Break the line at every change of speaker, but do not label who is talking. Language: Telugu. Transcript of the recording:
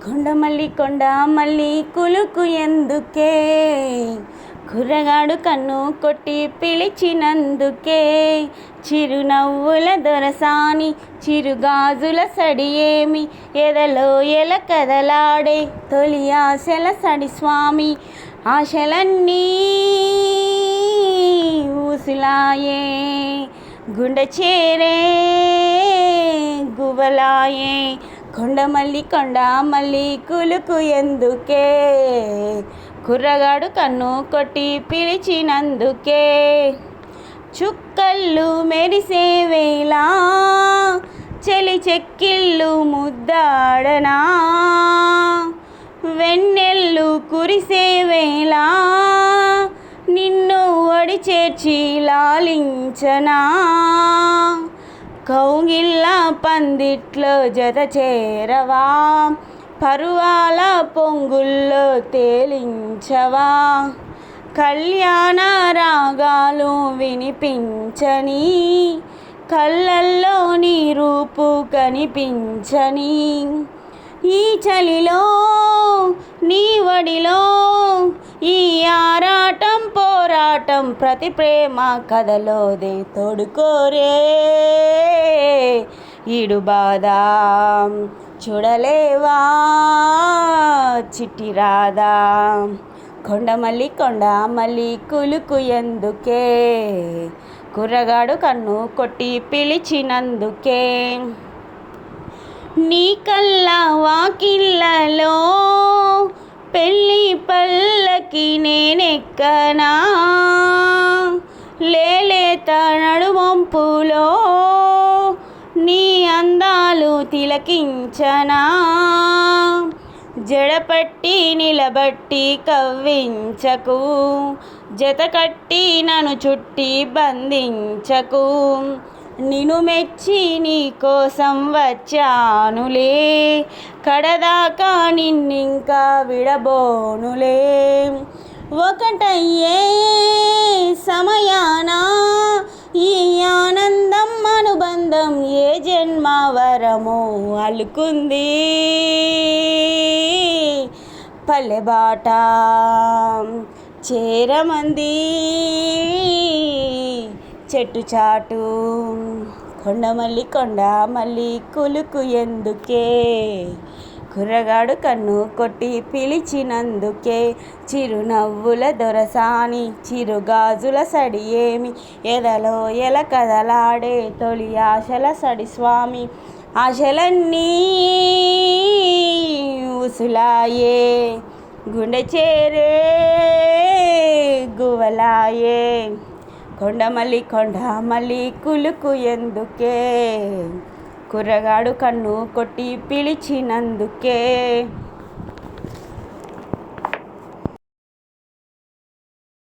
కొండ మల్లి కులుకు ఎందుకే, కుర్రగాడు కన్ను కొట్టి పిలిచినందుకే, చిరునవ్వుల దొరసాని చిరుగాజుల సడియేమి, ఎదలో ఎల కదలాడే తొలి ఆశల సడి స్వామి, ఆశలన్నీ ఊసులాయే, గుండె చేరే గువలాయే, కొండ మల్లి కులుకు ఎందుకే, కుర్రగాడు కన్ను కొట్టి పిలిచినందుకే, చుక్కళ్ళు మెరిసే వేళ చెలి చెక్కిళ్ళు ముద్దాడనా, వెన్నెల్లు కురిసే వేళ నిన్ను ఒడి చేర్చి లాలించనా, కౌగిళ్ళ పందిట్లో జత చేరవా, పరువాల పొంగుల్లో తేలించవా, కళ్యాణ రాగాలు వినిపించని, కళ్ళల్లో నీ రూపు కనిపించని, ఈ చలిలో నీ వడిలో ఈ ఆరాటం పోరాటం ప్రతి ప్రేమ కథలోదే తోడుకోరే ఈడు బాధ చూడలేవా చిట్టి రాధా, కొండ మల్లి కులుకు ఎందుకే, కుర్రగాడు కన్ను కొట్టి పిలిచినందుకే, నీ కళ్ళ వాకిళ్ళలో పెళ్ళి పల్లకి నేనెక్కనా, లేలేత నడుమొంపులో నీ అందాలు తిలకించనా, జడపట్టి నిలబట్టి కవ్వించకు, జత కట్టి నన్ను చుట్టి బంధించకు, నిన్ను మెచ్చి నీ కోసం వచ్చానులే, కడదాకా నిన్నింకా విడబోనులే, ఒకటయ్యే సమయాన ఈ ఆనందం అనుబంధం ఏ జన్మ వరమో అల్లుకుంది, పల్లె బాట చేరమంది చెట్టు చాటు, కొండ మల్లి కులుకు ఎందుకే, కుర్రగాడు కన్ను కొట్టి పిలిచినందుకే, చిరునవ్వుల దొరసాని చిరుగాజుల సడియేమి, ఎదలో ఎల కదలాడే తొలి ఆశల సడి స్వామి, ఆశలన్నీ ఊసులాయే, గుండె చేరే గువలాయే, కొండ మల్లి కులుకు ఎందుకే, కుర్రగాడు కన్ను కొట్టి పిలిచినందుకే.